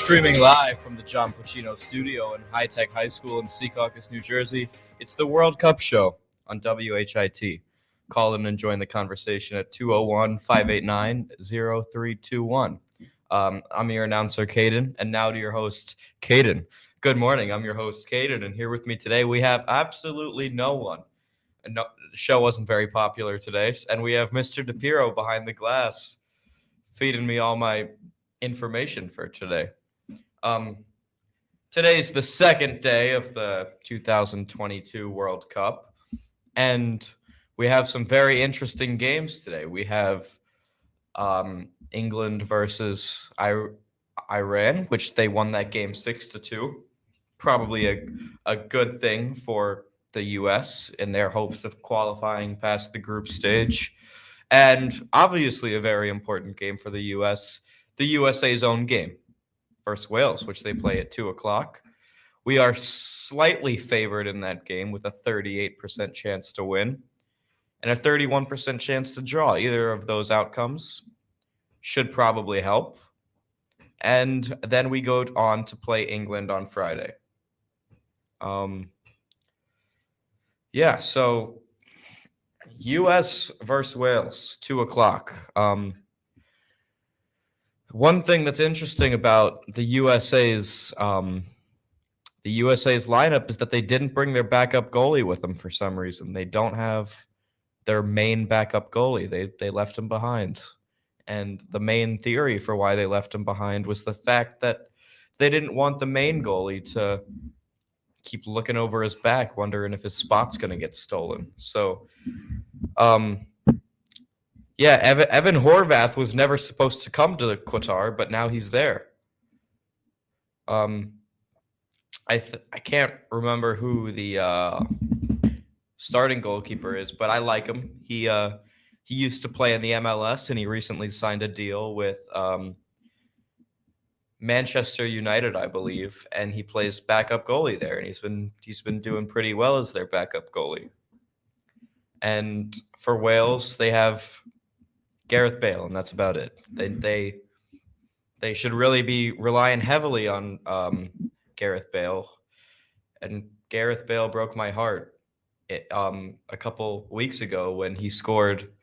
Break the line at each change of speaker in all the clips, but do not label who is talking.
Streaming live from the John Pacino studio in High Tech High School in Secaucus, New Jersey, it's the World Cup show on WHIT. Call in and join the conversation at 201-589-0321. I'm your announcer, Cayden, and now to your host, Cayden. Good morning. I'm your host, Cayden, and here with me today we have absolutely no one. No, the show wasn't very popular today, and we have Mr. DePiro behind the glass feeding me all my information for today. Today's the second day of the 2022 World Cup, and we have some very interesting games today. We have England versus Iran, which they won that game 6-2. Probably a good thing for the U.S. in their hopes of qualifying past the group stage. And obviously a very important game for the U.S., the USA's own game versus Wales, which they play at 2 o'clock. We are slightly favored in that game with a 38% chance to win and a 31% chance to draw. Either of those outcomes should probably help. And then we go on to play England on Friday. So U.S. versus Wales, 2 o'clock. One thing that's interesting about the USA's lineup is that they didn't bring their backup goalie with them for some reason. They don't have their main backup goalie. They left him behind. And the main theory for why they left him behind was the fact that they didn't want the main goalie to keep looking over his back, wondering if his spot's going to get stolen. So, Evan Horvath was never supposed to come to Qatar, but now he's there. I can't remember who the starting goalkeeper is, but I like him. He used to play in the MLS, and he recently signed a deal with Manchester United, I believe, and he plays backup goalie there, and he's been doing pretty well as their backup goalie. And for Wales, they have Gareth Bale, and that's about it. They should really be relying heavily on Gareth Bale, and Gareth Bale broke my heart a couple weeks ago when he scored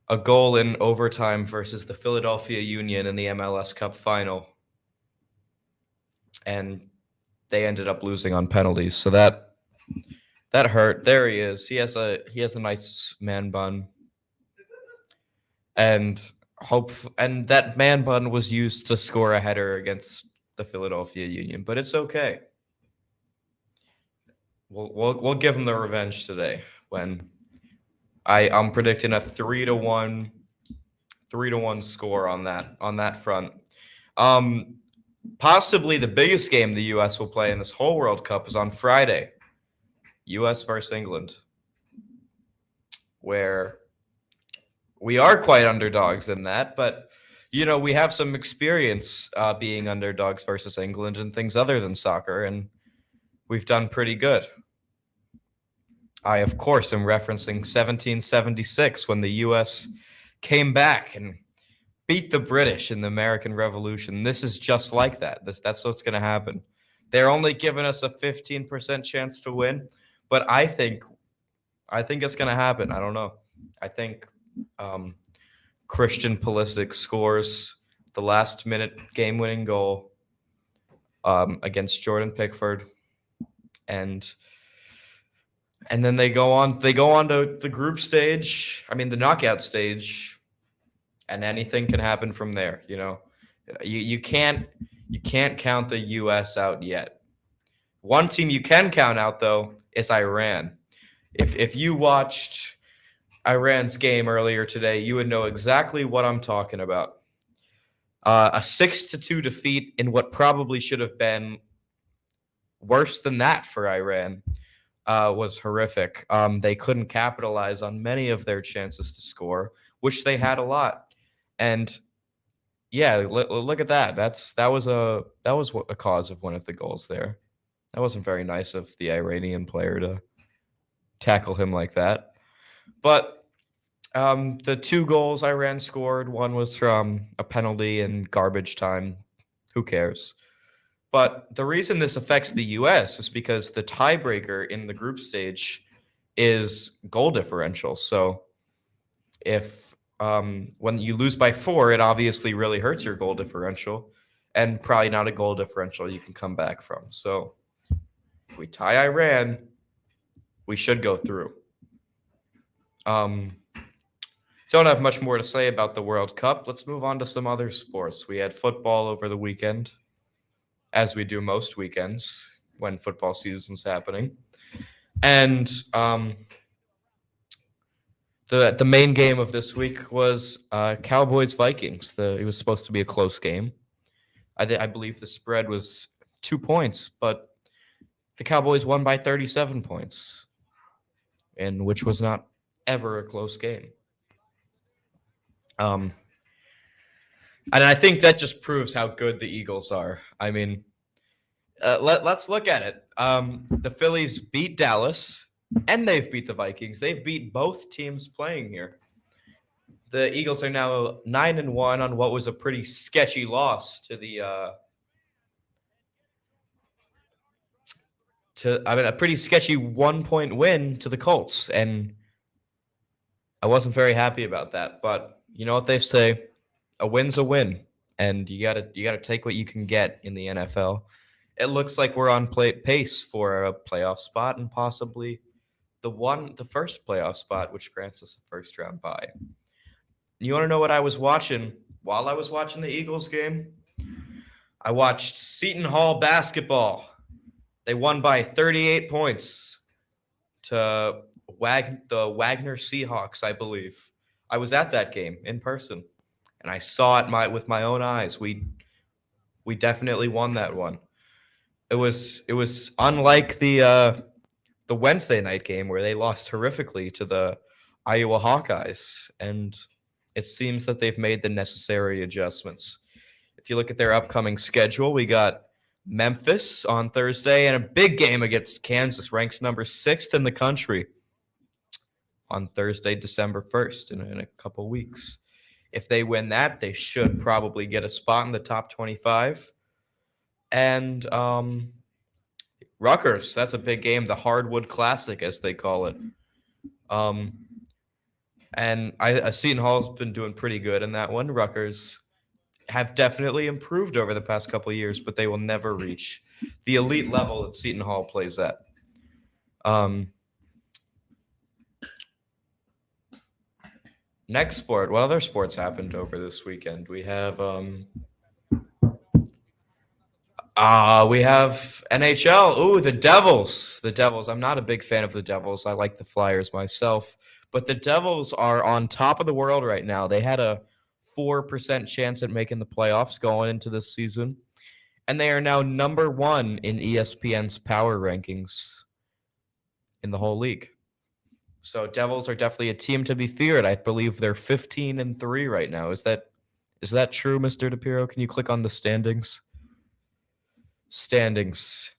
a goal in overtime versus the Philadelphia Union in the MLS Cup final, and they ended up losing on penalties. So that hurt. There he is. He has a nice man bun. And that man bun was used to score a header against the Philadelphia Union, but it's okay. We'll give him the revenge today when I'm predicting a 3-1 score on that front. Possibly the biggest game the U.S. will play in this whole World Cup is on Friday, U.S. versus England, where we are quite underdogs in that, but, we have some experience being underdogs versus England and things other than soccer, and we've done pretty good. I, of course, am referencing 1776 when the U.S. came back and beat the British in the American Revolution. This is just like that. That's what's going to happen. They're only giving us a 15% chance to win, but I think it's going to happen. I don't know. I think Christian Pulisic scores the last-minute game-winning goal against Jordan Pickford, and then they go on to the group stage. I mean, the knockout stage. And anything can happen from there. You can't count the U.S. out yet. One team you can count out, though, is Iran. If you watched Iran's game earlier today, you would know exactly what I'm talking about. A 6-2 defeat in what probably should have been worse than that for Iran was horrific. They couldn't capitalize on many of their chances to score, which they had a lot. And look at that. That was a cause of one of the goals there. That wasn't very nice of the Iranian player to tackle him like that. But the 2 goals Iran scored, one was from a penalty in garbage time. Who cares? But the reason this affects the U.S. is because the tiebreaker in the group stage is goal differential. So if when you lose by 4, it obviously really hurts your goal differential, and probably not a goal differential you can come back from. So if we tie Iran, we should go through. Don't have much more to say about the World Cup. Let's move on to some other sports. We had football over the weekend, as we do most weekends when football season's happening. And the main game of this week was Cowboys-Vikings. It was supposed to be a close game. I believe the spread was 2 points, but the Cowboys won by 37 points, and which was not ever a close game. And I think that just proves how good the Eagles are. I mean, let's look at it. The Phillies beat Dallas, and they've beat the Vikings. They've beat both teams playing here. The Eagles are now 9-1 on what was a pretty sketchy loss to the a pretty sketchy 1-point win to the Colts, and I wasn't very happy about that. But you know what they say, a win's a win, and you gotta take what you can get in the NFL. It looks like we're on pace for a playoff spot and possibly the first playoff spot, which grants us a first round bye. You want to know what I was watching while I was watching the Eagles game? I watched Seton Hall basketball. They won by 38 points to the Wagner Seahawks, I believe. I was at that game in person, and I saw it with my own eyes. We definitely won that one. It was unlike the Wednesday night game where they lost horrifically to the Iowa Hawkeyes, and it seems that they've made the necessary adjustments. If you look at their upcoming schedule, we got Memphis on Thursday and a big game against Kansas, ranked number 6th in the country, on Thursday, December 1st, in a couple weeks. If they win that, they should probably get a spot in the top 25. And Rutgers, that's a big game, the Hardwood Classic, as they call it. And Seton Hall's been doing pretty good in that one. Rutgers have definitely improved over the past couple of years, but they will never reach the elite level that Seton Hall plays at. Next sport. What other sports happened over this weekend? We have NHL. Ooh, the Devils. The Devils. I'm not a big fan of the Devils. I like the Flyers myself. But the Devils are on top of the world right now. They had a 4% chance at making the playoffs going into this season. And they are now number 1 in ESPN's power rankings in the whole league. So Devils are definitely a team to be feared. I believe they're 15-3 right now. Is that true, Mr. DePiro? Can you click on the standings? Standings.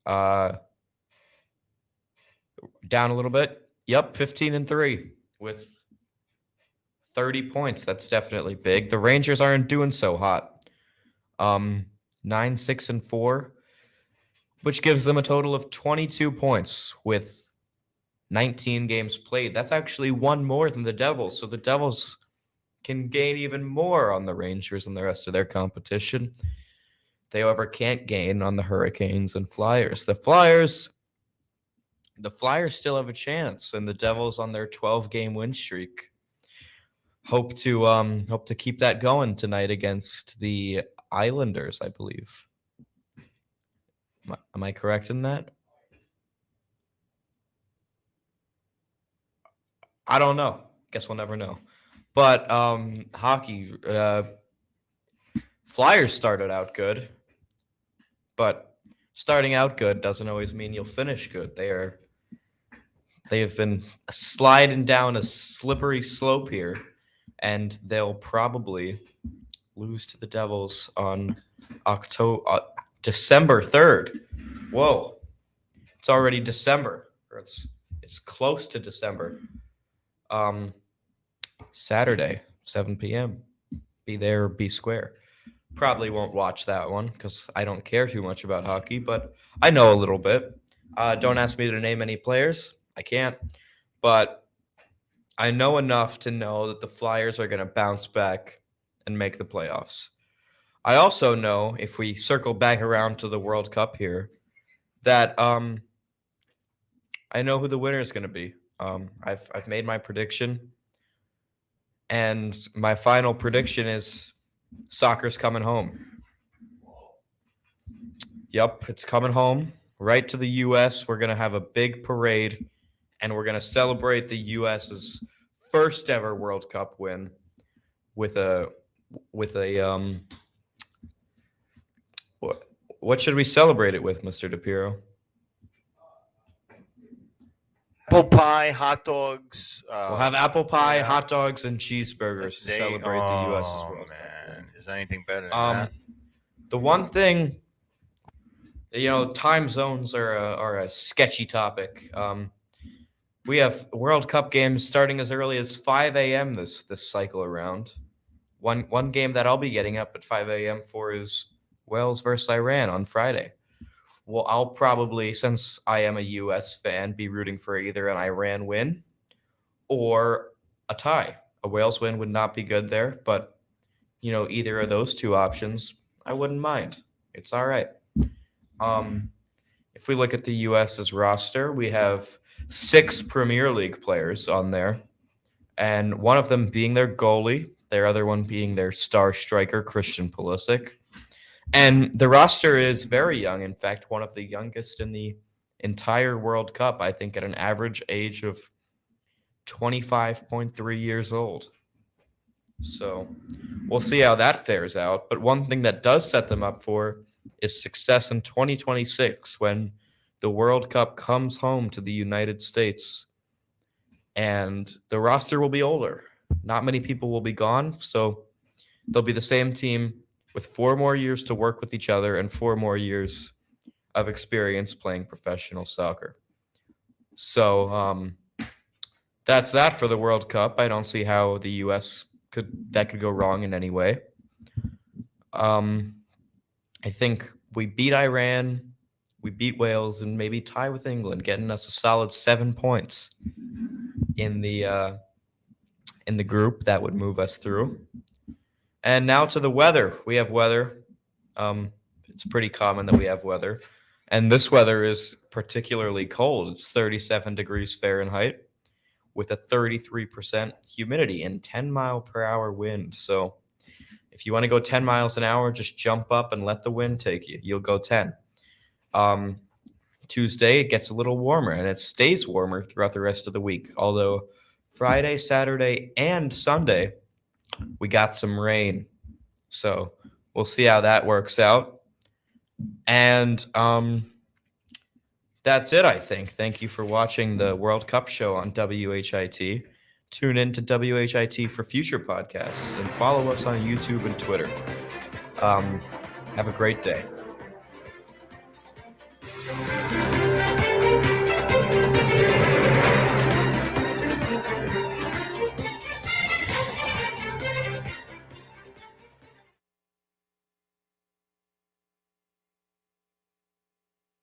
Down a little bit. Yep, 15-3 with 30 points. That's definitely big. The Rangers aren't doing so hot. 9-6-4, which gives them a total of 22 points with 19 games played. That's actually one more than the Devils. So the Devils can gain even more on the Rangers and the rest of their competition. They, however, can't gain on the Hurricanes and Flyers. The Flyers still have a chance, and the Devils on their 12-game win streak hope to keep that going tonight against the Islanders, I believe. Am I correct in that? I don't know. Guess we'll never know. But hockey, Flyers started out good, but starting out good doesn't always mean you'll finish good. They have been sliding down a slippery slope here, and they'll probably lose to the Devils on December 3rd. Whoa. It's already December. Or it's close to December. Saturday, 7 p.m. Be there or be square. probably won't watch that one because I don't care too much about hockey, but I know a little bit. Don't ask me to name any players. I can't. But I know enough to know that the Flyers are going to bounce back and make the playoffs. I also know, if we circle back around to the World Cup here, that I know who the winner is going to be. I've made my prediction, and my final prediction is soccer's coming home. Yep, it's coming home right to the U.S. We're going to have a big parade, and we're going to celebrate the U.S.'s first ever World Cup win with a what should we celebrate it with, Mr. DePiero?
Apple pie, hot dogs.
We'll have apple pie,
yeah.
hot dogs, and cheeseburgers to celebrate the U.S.'s World Cup.
Man, is there anything better than that?
The one thing, time zones are a sketchy topic. We have World Cup games starting as early as 5 a.m. this cycle around. One game that I'll be getting up at 5 a.m. for is Wales versus Iran on Friday. Well, I'll probably, since I am a U.S. fan, be rooting for either an Iran win or a tie. A Wales win would not be good there, but, either of those two options, I wouldn't mind. It's all right. If we look at the U.S.'s roster, we have 6 Premier League players on there, and one of them being their goalie, their other one being their star striker, Christian Pulisic. And the roster is very young. In fact, one of the youngest in the entire World Cup, I think, at an average age of 25.3 years old. So we'll see how that fares out. But one thing that does set them up for is success in 2026 when the World Cup comes home to the United States. And the roster will be older. Not many people will be gone. So they'll be the same team with 4 more years to work with each other and 4 more years of experience playing professional soccer. So that's that for the World Cup. I don't see how the U.S. could go wrong in any way. I think we beat Iran, we beat Wales, and maybe tie with England, getting us a solid 7 points in the group that would move us through. And now to the weather. We have weather. It's pretty common that we have weather. And this weather is particularly cold. It's 37 degrees Fahrenheit with a 33% humidity and 10-mile-per-hour wind. So if you want to go 10 miles an hour, just jump up and let the wind take you. You'll go 10. Tuesday, it gets a little warmer, and it stays warmer throughout the rest of the week. Although Friday, Saturday, and Sunday, we got some rain. So we'll see how that works out. And that's it, I think. Thank you for watching the World Cup show on WHIT. Tune in to WHIT for future podcasts and follow us on YouTube and Twitter. Have a great day.